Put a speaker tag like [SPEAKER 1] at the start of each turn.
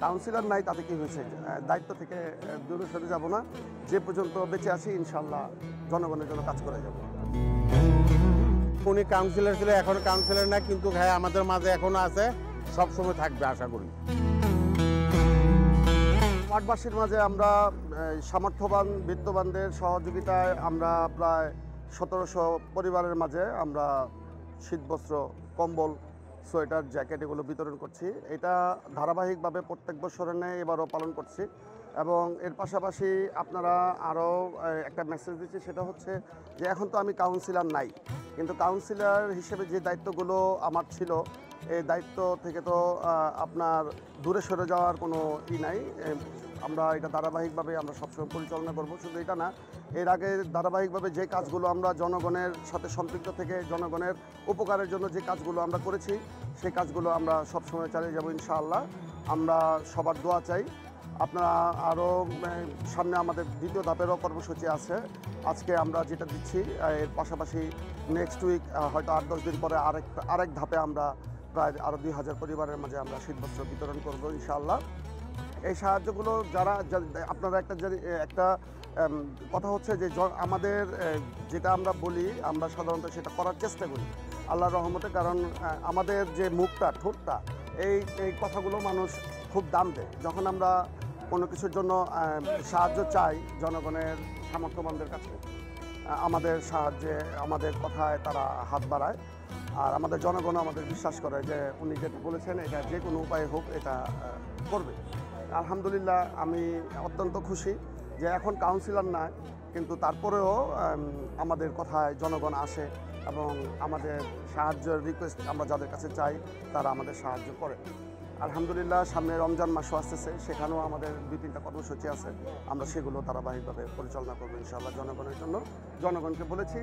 [SPEAKER 1] Councillor নাই তাতে কি হয়েছে, দায়িত্ব থেকে দূরে সরে যাব না। যে পর্যন্ত বেঁচে আছি ইনশাআল্লাহ জনগণের জন্য কাজ করে যাব।
[SPEAKER 2] উনি কাউন্সিলর ছিল, এখন কাউন্সিলর না, কিন্তু ভাই আমাদের মাঝে এখনো আছে, সবসময় থাকবে আশা করি।
[SPEAKER 1] ওয়ার্ডবাসীর মাঝে আমরা সামর্থ্যবান বিত্তবানদের সহযোগিতায় আমরা প্রায় 1700 পরিবারের মাঝে আমরা শীতবস্ত্র, কম্বল, সোয়েটার, জ্যাকেট এগুলো বিতরণ করছি। এটা ধারাবাহিকভাবে প্রত্যেক বছরের ন্যায় এবারও পালন করছি। এবং এর পাশাপাশি আপনারা আরও একটা মেসেজ দিচ্ছি, সেটা হচ্ছে যে এখন তো আমি কাউন্সিলর নাই, কিন্তু কাউন্সিলর হিসেবে যে দায়িত্বগুলো আমার ছিল এই দায়িত্ব থেকে তো আপনার দূরে সরে যাওয়ার কোনো নাই। আমরা এটা ধারাবাহিকভাবে আমরা সবসময় পরিচালনা করব। শুধু এটা না, এর আগে ধারাবাহিকভাবে যে কাজগুলো আমরা জনগণের সাথে সম্পৃক্ত থেকে জনগণের উপকারের জন্য যে কাজগুলো আমরা করেছি সেই কাজগুলো আমরা সবসময় চালিয়ে যাব ইনশাআল্লাহ। আমরা সবার দোয়া চাই। আপনারা আরও সামনে আমাদের দ্বিতীয় ধাপেরও কর্মসূচি আছে। আজকে আমরা যেটা দিচ্ছি এর পাশাপাশি নেক্সট উইক হয়তো 8-10 দিন পরে আরেক ধাপে আমরা প্রায় আরও 2000 পরিবারের মাঝে আমরা শীতবস্ত্র বিতরণ করব ইনশাআল্লাহ। এই সাহায্যগুলো যারা আপনারা একটা কথা হচ্ছে যে আমাদের যেটা আমরা বলি আমরা সাধারণত সেটা করার চেষ্টা করি আল্লাহর রহমতে, কারণ আমাদের যে মুখটা, ঠোঁটটা, এই কথাগুলো মানুষ খুব দাম দেয়। যখন আমরা কোনো কিছুর জন্য সাহায্য চাই জনগণের সামর্থ্যবানদের কাছে, আমাদের সাহায্যে আমাদের কথায় তারা হাত বাড়ায়, আর আমাদের জনগণ আমাদের বিশ্বাস করে যে উনি যেটা বলেছেন এটা যে কোনো উপায়ে হোক এটা করবে। আলহামদুলিল্লাহ আমি অত্যন্ত খুশি যে এখন কাউন্সিলর না, কিন্তু তারপরেও আমাদের কথায় জনগণ আসে এবং আমাদের সাহায্যের রিকোয়েস্ট আমরা যাদের কাছে চাই তারা আমাদের সাহায্য করে। আলহামদুলিল্লাহ সামনে রমজান মাসও আসতেছে, সেখানেও আমাদের 2-3টা কর্মসূচি আছে, আমরা সেগুলো ধারাবাহিকভাবে পরিচালনা করবো ইনশাআল্লাহ জনগণের জন্য। জনগণকে বলেছি